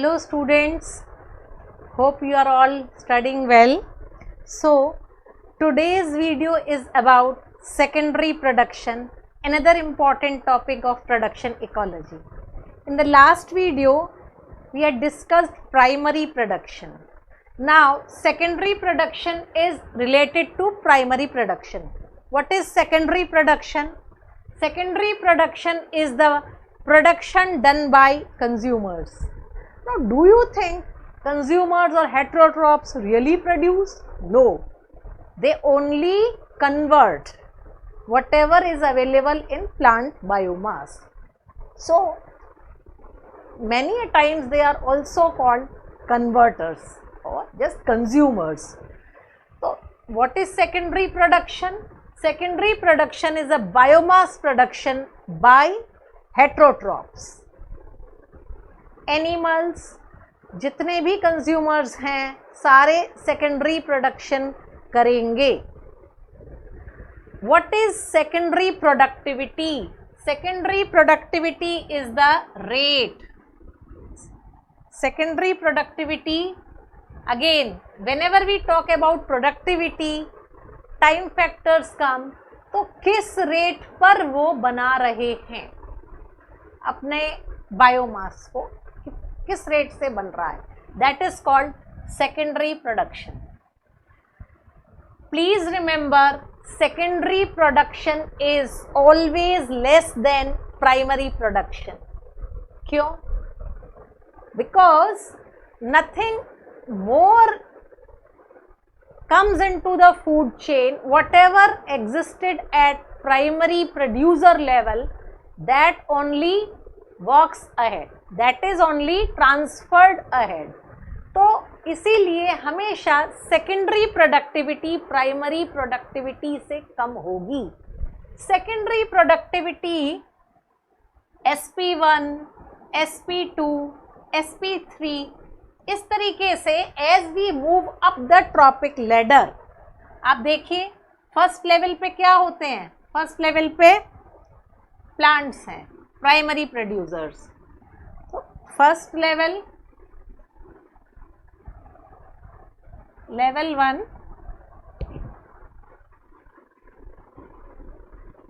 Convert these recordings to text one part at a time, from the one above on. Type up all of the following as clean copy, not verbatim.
Hello students, hope you are all studying well. So today's video is about secondary production, another important topic of production ecology. In the last video we had discussed primary production. Now secondary production is related to primary production. What is secondary production? Secondary production is the production done by consumers. Now, do you think consumers or heterotrophs really produce? No, they only convert whatever is available in plant biomass. So, many a times they are also called converters or just consumers. So, what is secondary production? Secondary production is a biomass production by heterotrophs. Animals जितने भी consumers हैं सारे secondary production करेंगे. What is secondary productivity? Secondary productivity is the rate. Secondary productivity, again whenever we talk about productivity time factors come, तो किस rate पर वो बना रहे हैं अपने बायोमास को, किस रेट से बन रहा है, that is called secondary production. Please remember, secondary production is always less than primary production. क्यों? Because nothing more comes into the food chain. Whatever existed at primary producer level, that only walks ahead, that is only transferred ahead. तो इसीलिए हमेशा secondary productivity primary productivity से कम होगी. Secondary productivity SP1, SP2, SP3 इस तरीके से as we move up the trophic ladder. आप देखिए फर्स्ट लेवल पे क्या होते हैं, फर्स्ट लेवल पे प्लांट्स हैं, प्राइमरी प्रोड्यूसर्स. तो first level, level 1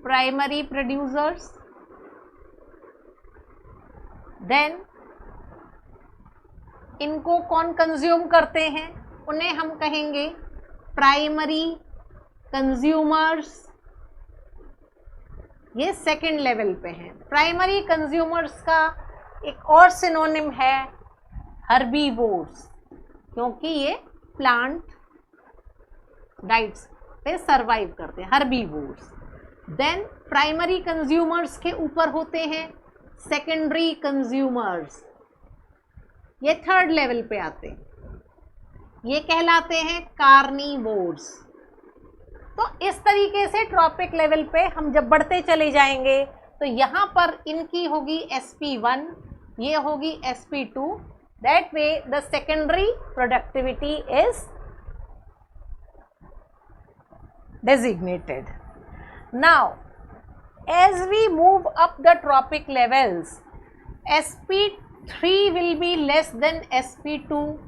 primary producers. Then इनको कौन कंज्यूम करते हैं, उन्हें हम कहेंगे प्राइमरी कंज्यूमर्स. ये सेकंड लेवल पे हैं. प्राइमरी कंज्यूमर्स का एक और सिनोनिम है हर्बीवोर्स, क्योंकि ये प्लांट डाइट्स पे सरवाइव करते हैं, हर्बीवोर्स. देन प्राइमरी कंज्यूमर्स के ऊपर होते हैं सेकेंडरी कंज्यूमर्स. ये थर्ड लेवल पे आते हैं, ये कहलाते हैं कार्निवोर्स. तो इस तरीके से ट्रॉपिक लेवल पे हम जब बढ़ते चले जाएंगे तो यहाँ पर इनकी होगी SP1, ये होगी SP2. That way the secondary productivity is designated. Now as we move up the tropic levels, SP3 will be less than SP2,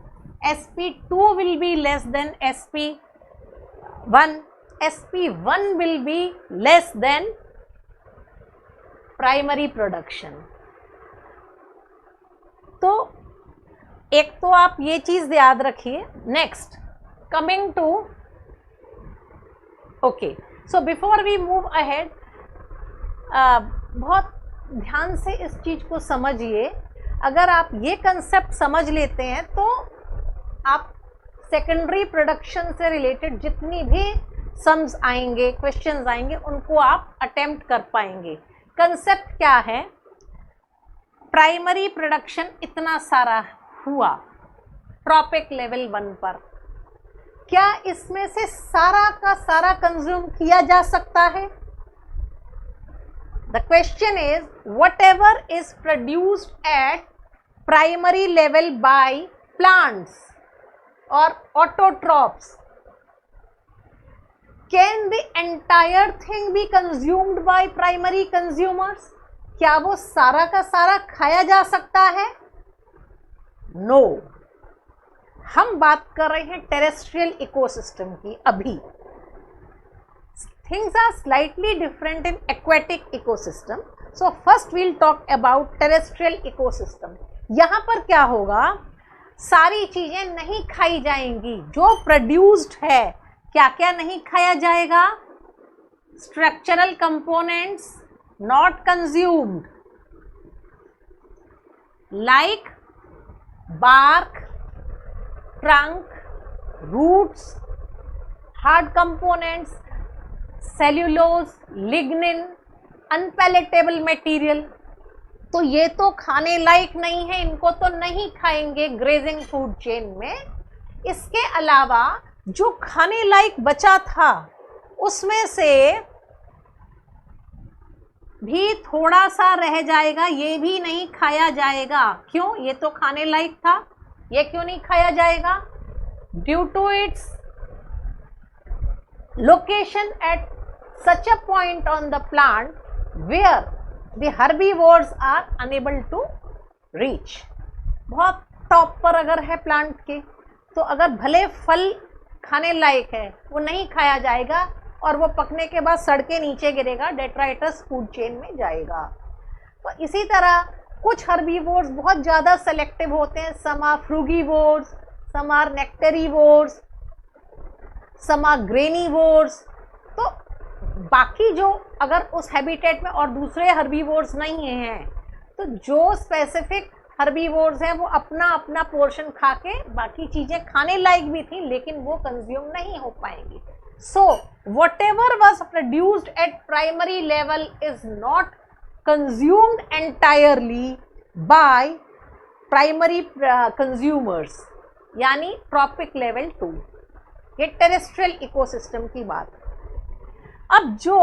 SP2 will be less than SP1, SP1 will be less than primary production. तो एक तो आप ये चीज याद रखिए. Next coming to, okay, so before we move ahead, बहुत ध्यान से इस चीज को समझिए. अगर आप ये कंसेप्ट समझ लेते हैं तो आप सेकेंडरी प्रोडक्शन से रिलेटेड जितनी भी सम्स आएंगे, क्वेश्चंस आएंगे, उनको आप अटेम्प्ट कर पाएंगे. कंसेप्ट क्या है? प्राइमरी प्रोडक्शन इतना सारा हुआ ट्रॉपिक लेवल 1 पर, क्या इसमें से सारा का सारा कंज्यूम किया जा सकता है? The question is whatever is produced at primary level by plants or autotrophs, can the entire thing be consumed by primary consumers? क्या वो सारा का सारा खाया जा सकता है? नो, हम बात कर रहे हैं टेरेस्ट्रियल इकोसिस्टम की। अभी things are slightly different in aquatic ecosystem, so first we'll talk about terrestrial ecosystem. यहाँ पर क्या होगा, सारी चीजें नहीं खाई जाएंगी जो प्रोड्यूस्ड है। क्या क्या नहीं खाया जाएगा? Structural components not consumed like bark, trunk, roots, hard components, cellulose, lignin, unpalatable material। तो ये तो खाने लायक नहीं है, इनको तो नहीं खाएंगे ग्रेजिंग फूड चेन में। इसके अलावा जो खाने लायक बचा था उसमें से भी थोड़ा सा रह जाएगा, ये भी नहीं खाया जाएगा। क्यों? ये तो खाने लायक था, ये क्यों नहीं खाया जाएगा? Due to its location at such a point on the plant where the herbivores are unable to reach. बहुत टॉप पर अगर है प्लांट के, तो अगर भले फल खाने लायक है वो नहीं खाया जाएगा और वो पकने के बाद सड़ के नीचे गिरेगा, डेट्राइटस फूड चेन में जाएगा। तो इसी तरह कुछ हर्बीवोर्स बहुत ज़्यादा सेलेक्टिव होते हैं, some are frugivores, some are nectarivores, some are granivores. तो बाकी जो अगर उस हैबिटेट में और दूसरे हर्बीवोर्स नहीं हैं, तो जो स्पेसिफिक हर्बीवोर्स हैं वो अपना अपना पोर्शन खा के, बाकी चीज़ें खाने लायक भी थी लेकिन वो कंज्यूम नहीं हो पाएंगी। So whatever was produced at primary level is not consumed entirely by primary consumers, यानी ट्रॉपिक लेवल 2। ये टेरेस्ट्रियल इकोसिस्टम की बात। अब जो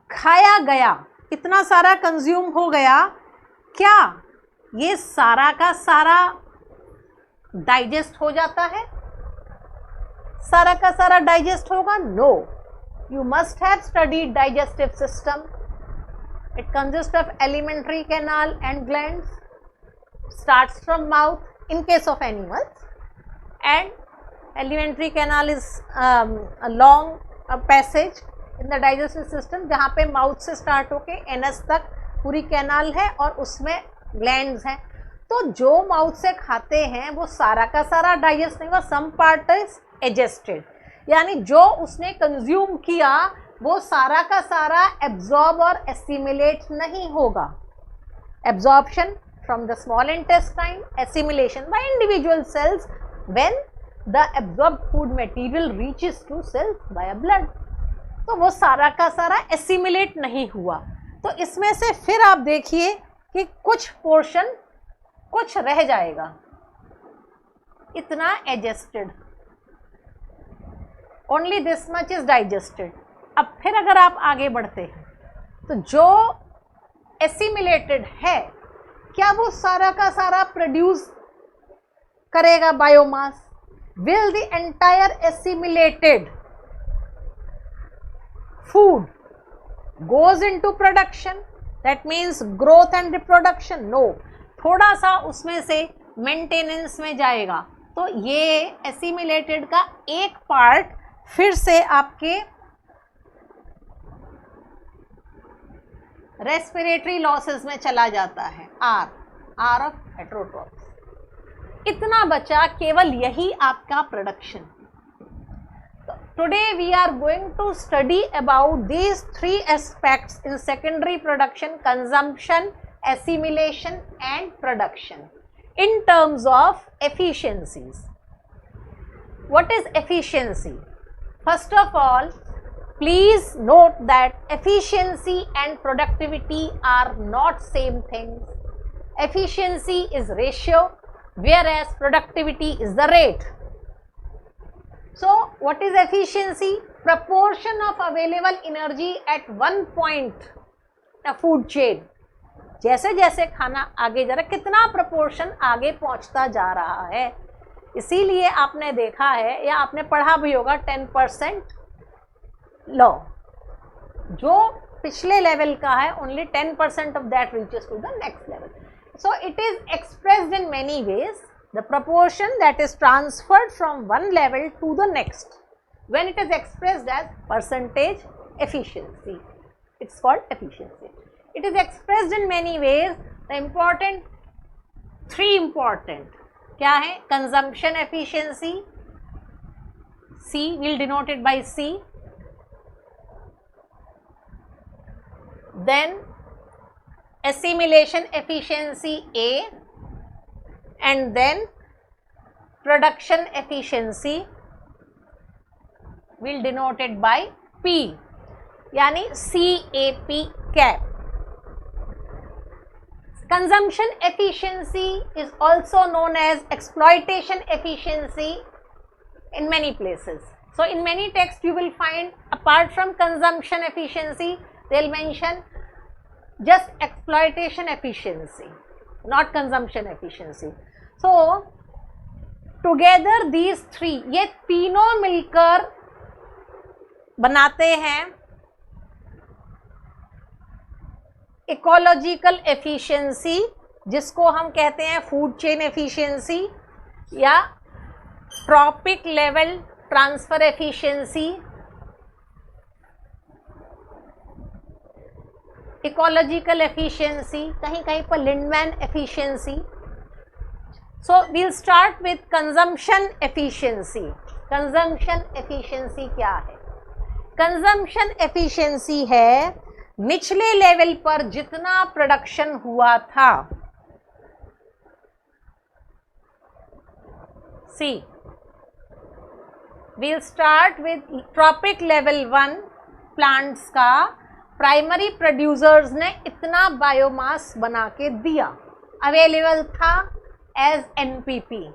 खाया गया, इतना सारा कंज्यूम हो गया, क्या ये सारा का सारा डाइजेस्ट हो जाता है? सारा का सारा डाइजेस्ट होगा? No. You must have studied digestive system. It consist of alimentary canal and glands, starts from mouth in case of animals, and alimentary canal is a long passage in the digestive system, जहाँ पे mouth से start होके anus तक पूरी canal है और उसमें glands हैं। तो जो माउथ से खाते हैं वो सारा का सारा डाइजेस्ट नहीं होगा, सम पार्ट इज एडजस्टेड, यानी जो उसने कंज्यूम किया वो सारा का सारा एब्जॉर्ब और एसिमिलेट नहीं होगा। Absorption from the small intestine, assimilation by individual cells when the absorbed food material reaches to cells by blood. तो वो सारा का सारा एसिमिलेट नहीं हुआ। तो इसमें से फिर आप देखिए कि कुछ पोर्शन कुछ रह जाएगा, इतना adjusted, only this much is digested. अब फिर अगर आप आगे बढ़ते हैं तो जो एसिमिलेटेड है, क्या वो सारा का सारा प्रोड्यूस करेगा biomass? Will the entire assimilated food goes into production, that means growth and reproduction? No, थोड़ा सा उसमें से मेंटेनेंस में जाएगा। तो ये एसिमिलेटेड का एक पार्ट फिर से आपके रेस्पिरेटरी लॉसेस में चला जाता है, आर ऑफ हेटेरोट्रॉप्स। इतना बचा केवल यही आपका production. Today we are going to study about these 3 aspects in secondary production, consumption, assimilation and production in terms of efficiencies. What is efficiency? First of all, please note that efficiency and productivity are not same things. Efficiency is ratio, whereas productivity is the rate. So what is efficiency? Proportion of available energy at one point a food chain. जैसे जैसे खाना आगे जा रहा है, कितना proportion आगे पहुंचता जा रहा है। इसीलिए आपने देखा है या आपने पढ़ा भी होगा 10% लॉ, जो पिछले लेवल का है only 10% of that reaches to the next level. So it is expressed in many ways, the proportion that is transferred from one level to the next when it is expressed as percentage efficiency. It's called efficiency. It is expressed in many ways. The important three important क्या है? Consumption efficiency, C, we'll denote it by C. Then assimilation efficiency, A, and then production efficiency, we'll denote it by P, यानी CAP, CAP. Consumption efficiency is also known as exploitation efficiency in many places. So in many texts you will find, apart from consumption efficiency, they'll mention just exploitation efficiency, not consumption efficiency. So together these three, ये तीनों मिलकर बनाते हैं ecological efficiency, जिसको हम कहते हैं food chain efficiency या trophic level transfer efficiency, ecological efficiency, कहीं कहीं पर Lindeman efficiency. So we'll start with consumption efficiency. Consumption efficiency क्या है? कंजम्पशन एफिशिएंसी है निचले लेवल पर जितना प्रोडक्शन हुआ था. See, we'll start with trophic level 1 plants का प्राइमरी प्रोड्यूसर्स ने इतना बायोमास बना के दिया, अवेलेबल था as NPP.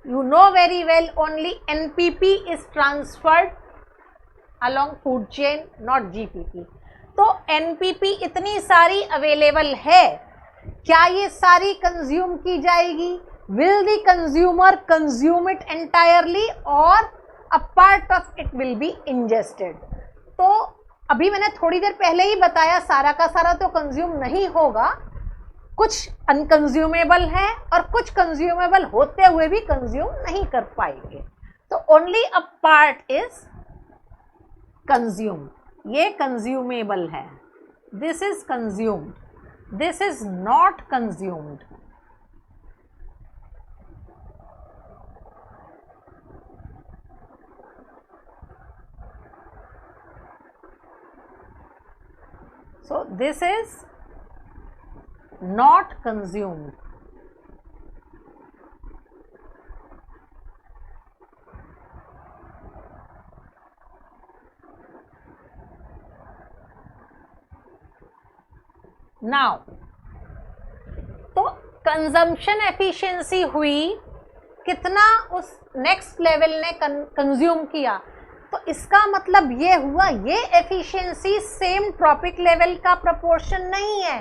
You know very well only NPP is transferred along food chain, not GPP. तो एनपीपी इतनी सारी अवेलेबल है, क्या ये सारी कंज्यूम की जाएगी? Will the consumer consume it entirely और a part of it will be ingested? तो अभी मैंने थोड़ी देर पहले ही बताया, सारा का सारा तो कंज्यूम नहीं होगा, कुछ अनकंज्यूमेबल है और कुछ कंज्यूमेबल होते हुए भी कंज्यूम नहीं कर पाएंगे. तो only a part is consume. ये कंज्यूमेबल है. This is consumed, this is not consumed. So this is not consumed. Now, तो कंजम्पशन एफिशिएंसी हुई, कितना उस नेक्स्ट लेवल ने कंज्यूम किया. तो इसका मतलब ये हुआ, ये एफिशिएंसी सेम ट्रॉपिक लेवल का प्रोपोर्शन नहीं है.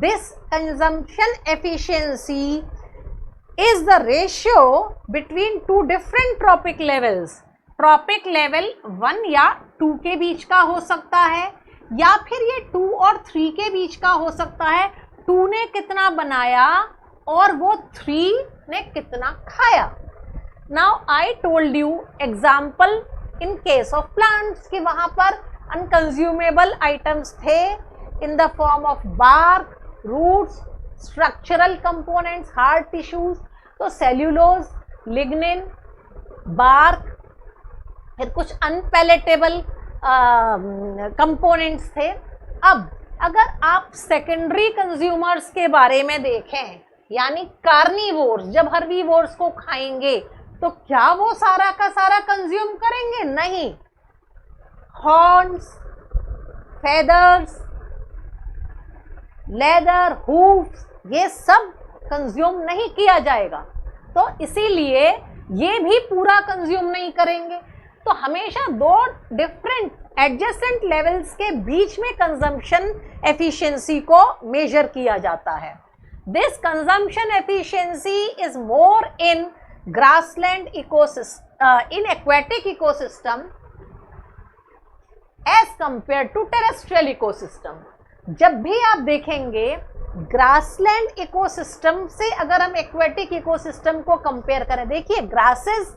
This consumption efficiency is the ratio between two different trophic levels. Tropic level 1 या 2 के बीच का हो सकता है, या फिर ये 2 और 3 के बीच का हो सकता है. 2 ने कितना बनाया और वो 3 ने कितना खाया. Now I told you example in case of plants कि वहां पर अनकंज्यूमेबल आइटम्स थे in the form of bark, roots, structural components, hard tissues. तो सेल्यूलोज, लिग्निन, बार्क, फिर कुछ अनपैलेटेबल कंपोनेंट्स थे. अब अगर आप सेकेंडरी कंज्यूमर्स के बारे में देखें, यानी कार्निवोर्स, जब हर्बीवोर्स को खाएंगे तो क्या वो सारा का सारा कंज्यूम करेंगे? नहीं. हॉर्न्स, फेदर्स, लेदर, हूफ्स, ये सब कंज्यूम नहीं किया जाएगा. तो इसीलिए ये भी पूरा कंज्यूम नहीं करेंगे. तो हमेशा 2 डिफरेंट एडजेसेंट लेवल्स के बीच में कंजम्पशन एफिशिएंसी को मेजर किया जाता है. This consumption efficiency is more in grassland ecosystem, in aquatic ecosystem as compared to terrestrial ecosystem. जब भी आप देखेंगे ग्रासलैंड इकोसिस्टम से अगर हम एक्वेटिक इकोसिस्टम को कंपेयर करें, देखिए grasses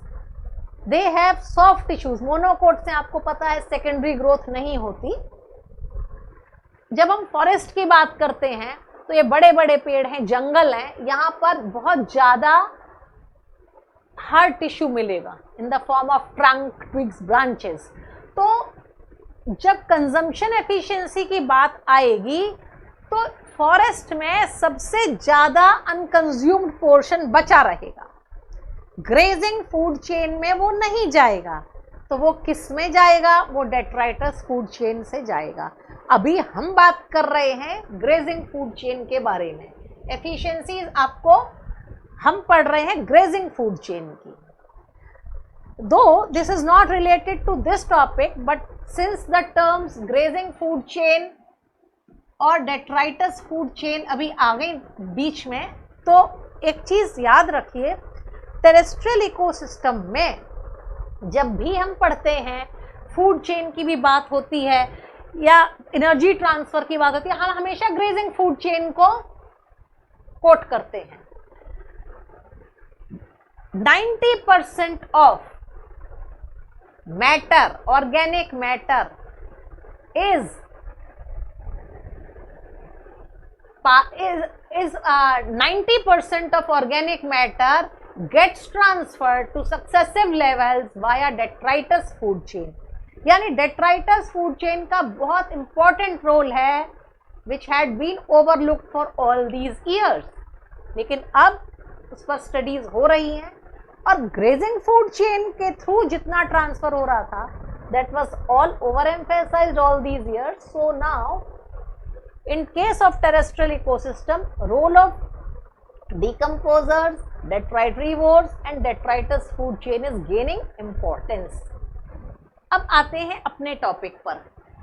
they have soft tissues, monocot से आपको पता है सेकेंडरी ग्रोथ नहीं होती। जब हम फॉरेस्ट की बात करते हैं तो ये बड़े बड़े पेड़ हैं, जंगल हैं, यहाँ पर बहुत ज्यादा हार्ड टिश्यू मिलेगा इन the form of trunk, twigs, branches. तो जब कंजम्पशन एफिशिएंसी की बात आएगी तो फॉरेस्ट में सबसे ज्यादा अनकंज्यूम्ड पोर्शन बचा रहेगा, ग्रेजिंग फूड चेन में वो नहीं जाएगा। तो वो किस में जाएगा? वो डेट्राइटस फूड चेन से जाएगा। अभी हम बात कर रहे हैं ग्रेजिंग फूड चेन के बारे में। एफिशिएंसी आपको हम पढ़ रहे हैं ग्रेजिंग फूड चेन की। Though this is not related to this topic, but since the terms grazing food chain और डेट्राइटस फूड चेन अभी आ गई बीच में, तो एक चीज याद रखिए, टेरेस्ट्रियल इकोसिस्टम में जब भी हम पढ़ते हैं, फूड चेन की भी बात होती है या एनर्जी ट्रांसफर की बात होती है, हम हमेशा ग्रेजिंग फूड चेन को कोट करते हैं। 90% of matter, organic matter is 90% of organic matter gets transferred to successive levels via detritus food chain। यानी detritus food chain का बहुत important रोल है which had been overlooked for all these years, लेकिन अब उस पर स्टडीज हो रही हैं और ग्रेजिंग फूड चेन के थ्रू जितना ट्रांसफर हो रहा था that was all overemphasized all these years. So now in case of terrestrial ecosystem, role of decomposers, detritivores and detritus food chain is gaining importance। अब आते हैं अपने टॉपिक पर।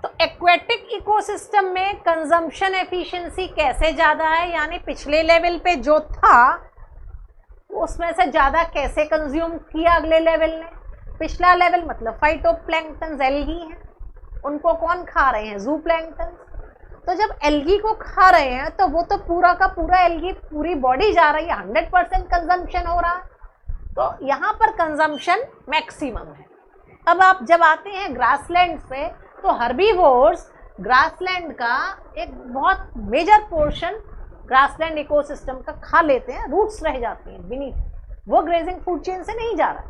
तो एक्वेटिक इकोसिस्टम में कंजम्पशन एफिशिएंसी कैसे ज्यादा है, यानी पिछले लेवल पे जो था उसमें से ज्यादा कैसे कंज्यूम किया अगले लेवल ने। पिछला लेवल मतलब फाइटोप्लैंक्टन, एल्गी हैं, उनको कौन खा रहे हैं? जूप्लैंक्टन। तो जब एल्गी को खा रहे हैं तो वो तो पूरा का पूरा एल्गी पूरी बॉडी जा रही है, 100% कंजम्पशन हो रहा है, तो यहाँ पर कंजम्पशन मैक्सिमम है। अब आप जब आते हैं ग्रासलैंड पे, तो हर्बीवोर्स ग्रासलैंड का एक बहुत मेजर पोर्शन ग्रासलैंड इकोसिस्टम का खा लेते हैं, रूट्स रह जाती हैं बीनीथ, वो ग्रेजिंग फूड चेन से नहीं जा रहा।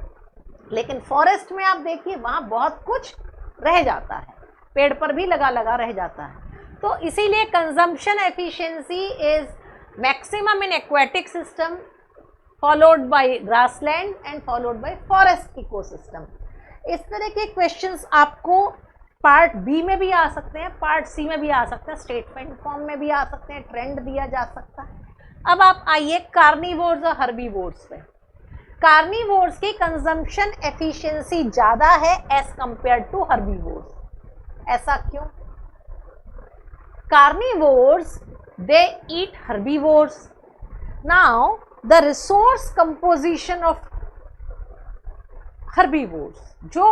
लेकिन फॉरेस्ट में आप देखिए वहाँ बहुत कुछ रह जाता है, पेड़ पर भी लगा लगा रह जाता है। तो इसीलिए consumption efficiency is maximum in aquatic system, followed by grassland and followed by forest ecosystem. इस तरह के क्वेश्चंस आपको पार्ट बी में भी आ सकते हैं, पार्ट सी में भी आ सकते हैं, स्टेटमेंट फॉर्म में भी आ सकते हैं, ट्रेंड दिया जा सकता है। अब आप आइए कार्निवोर्स और हर्बीवोर्स पे। कार्निवोर्स की कंजम्पशन एफिशिएंसी ज़्यादा है एज कंपेयर टू हर्बीवोर्स। ऐसा क्यों? Carnivores they eat herbivores. Now the resource composition of herbivores, जो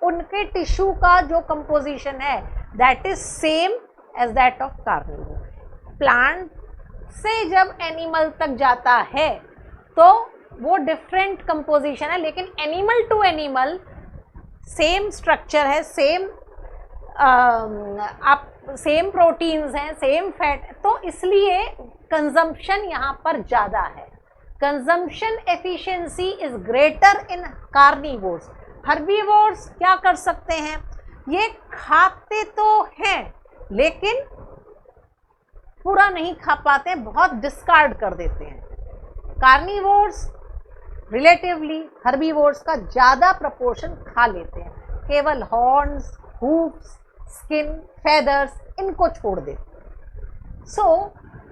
उनके टिश्यू का जो कंपोजिशन है that is same as that of carnivore. Plant से जब एनिमल तक जाता है तो वो डिफरेंट कंपोजिशन है, लेकिन animal to animal same structure है, सेम प्रोटीन्स हैं, सेम फैट, तो इसलिए कंजम्पशन यहाँ पर ज़्यादा है। Consumption efficiency is greater in carnivores. Herbivores क्या कर सकते हैं? ये खाते तो हैं लेकिन पूरा नहीं खा पाते, बहुत डिस्कार्ड कर देते हैं। कार्निवोर्स रिलेटिवली हर्बीवोर्स का ज़्यादा प्रपोर्शन खा लेते हैं, केवल हॉर्न्स, हूफ्स, स्किन, फेदर्स इनको छोड़ देते। So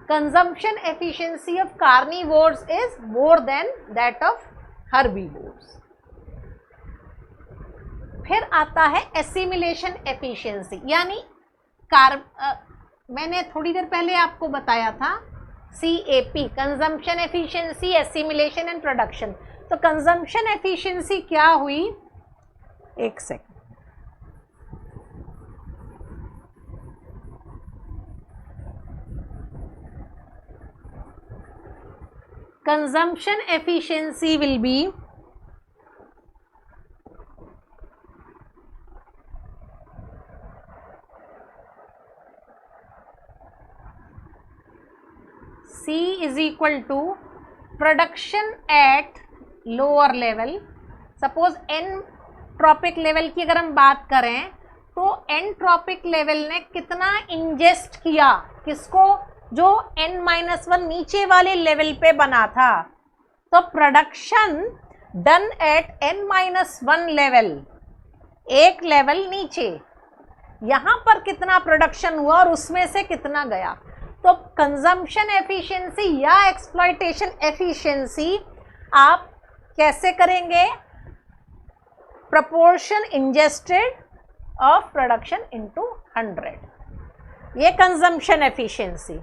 consumption efficiency of carnivores is more than that of herbivores. फिर आता है एसिमिलेशन एफिशिएंसी, यानी मैंने थोड़ी देर पहले आपको बताया था CAP, consumption efficiency, assimilation and production. तो कंजम्पशन एफिशिएंसी क्या हुई? एक second, consumption efficiency will be C is equal to production at lower level. Suppose N trophic level की अगर हम बात करें तो एनट्रॉपिक लेवल ने कितना इंजेस्ट किया, किसको, जो n-1 नीचे वाले लेवल पे बना था. तो production done at n-1 level, एक लेवल नीचे, यहां पर कितना प्रोडक्शन हुआ और उसमें से कितना गया. तो कंजम्पशन एफिशिएंसी या एक्सप्लॉयटेशन एफिशिएंसी आप कैसे करेंगे, proportion ingested of production into 100, ये consumption efficiency.